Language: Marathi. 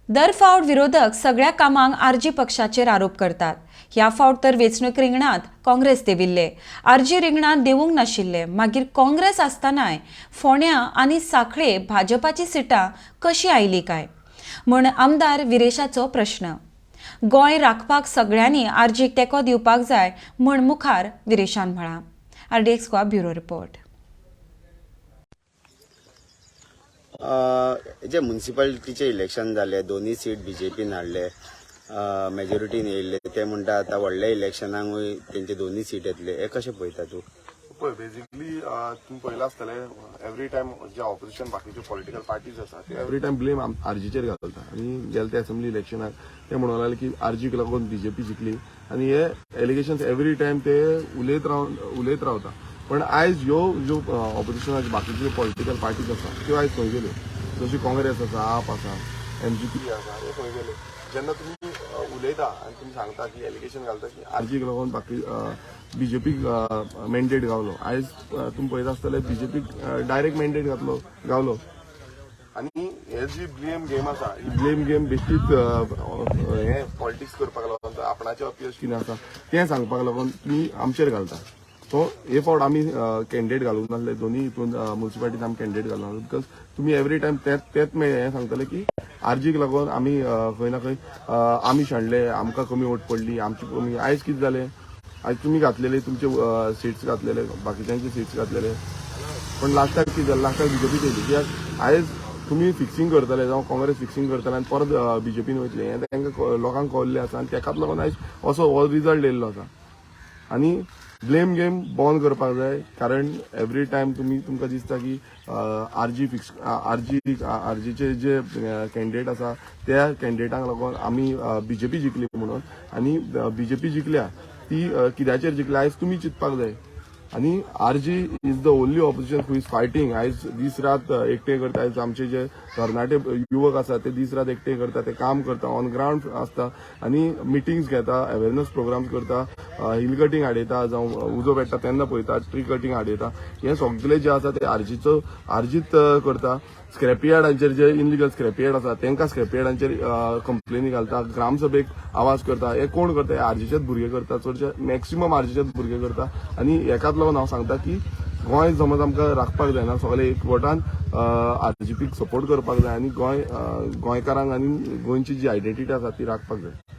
दर फावट विरोधक सगळ्या कामांक आरजी पक्षाचेर आरोप करतात. ह्या फावट तर वेंचणूक रिंगणात काँग्रेस देविल्ले. आरजी रिंगणात देवूंक नाशिल्ले. मागीर काँग्रेस आसतनाय फोंड्या आनी सांखळे भाजपाची सिटां कशी आयली काय म्हूण आमदार विरेशाचो प्रश्न. गोंय राखपाक सगळ्यांनी आरजीक तेंको दिवपाक जाय म्हूण मुखार विरेशान म्हळां. RDX Goa bureau report. जे म्युनिसिपालिटीचे इलेक्शन जाले, दोन्ही सीट बीजेपीन हाडले, मेजॉरिटीन येयल्ले, ते म्हणटा आतां व्हडल्या इलेक्शनाकूय तेंचे दोन्ही सीट येतले. हे कशें पळयता तूं? पळय, बेसिकली तुम्ही पळयलां आसतलें, एवरी टायम जे ऑपोजिशन बाकीचे पॉलिटिकल पार्टीज आसा ते एवरी टायम ब्लेम आरजीचेर घालता. आनी गेल्या त्या असेंब्ली इलेक्शनाक ते म्हणूंक लागले की आरजीक लागून बीजेपी जिखली, आनी हे एलिगेशन्स एवरी टायम ते उलयत रावता. पण आयज ह्यो ज्यो ऑपोजिशनाचे बाकीचे पॉलिटिकल पार्टीज आसा त्यो आयज खंय गेल्यो, जशी काँग्रेस आसा, आप आसा, MGP आसा, हे खंय गेले. जेन्ना तुमी उलयता आनी तुमी सांगता की एलिगेशन घालता की आरजीक लागून बाकी बीजेपीक मॅन्डेट गावलो, आयज तुमी पळयता आसतले बीजेपीक डायरेक्ट मॅन्डेट गावलो. आनी हे जी ब्लेम गेम आसा, ही ब्लेम गेम बेश्टीच हे पॉलिटिक्स करपाक लागून आपणाचें अपयश कितें आसा तें सांगपाक लागून तुमी आमचेर घालता. सो हे फावट आमी कॅन्डिडेट घालूंक नासले, दोन्ही हितून म्युनिसिपालिटीन आमी कॅन्डिडेट घालूंक नासले. बिकॉज तुमी एवरी टायम तेच हे सांगतले की आरजीक लागून आमी खंय ना खंय आमी शेणले, आमकां कमी वोट पडली, आमची कमी. आयज कितें जालें, आयज तुमी घातलेले तुमचे सीट्स घातलेले, बाकीच्यांचे सीट्स घातलेले, पण लास्टाक कितें जालें, लास्टाक बीजेपी येयली. कित्याक आयज तुमी फिक्सिंग करतले जावं काँग्रेस फिक्सिंग करतले आनी परत बीजेपीन वयतले, हें तांकां लोकांक कळ्ळें आसा. आनी तेकाच लागून आयज असो हो रिजल्ट येयल्लो आसा. आनी ब्लेम गेम बंद करपाक जाय, कारण एवरी टायम तुमकां दिसता की आरजीचे जे कॅन्डिडेट आसा त्या कॅन्डिडेटांक लागून आमी बीजेपी जिखली म्हणून. आनी बीजेपी जिखल्या ती कित्याचेर जिखल्या आयज तुमी चिंतपाक जाय. आनी RG is the only opposition who is fighting. आयज दीस रात एकटे करता. आयज आमचे जे तरणाटे युवक आसा ते दीस रात एकटे करता, ते काम करता, ऑन ग्राउंड आसता आनी मिटिंग्स घेता, अवेरनेस प्रोग्राम्स करता, हिल कटींग हाडयता, जावं उजो पेट्टा तेन्ना पळयता, ट्री कटींग हाडयता. हे सगळे जे आसा ते आरजीत करता. स्क्रॅपयार्डांचेर जे इनलिगल स्क्रॅपयार्ड आसा तांकां स्क्रॅपयार्डांचेर कंप्लेनी घालता, ग्रामसभेक आवाज करता. हे कोण करता? हे आरजीचेच भुरगे करता, चडशे मॅक्सिमम आरजीचेच भुरगे करता. आनी हेकाच लागून हांव सांगता की गोंय समज आमकां राखपाक जायना, सगळे एकवटान आरजीपीक सपोर्ट करपाक जाय आनी गोंयकारांक आनी गोंयची जी आयडेंटिटी आसा ती राखपाक जाय.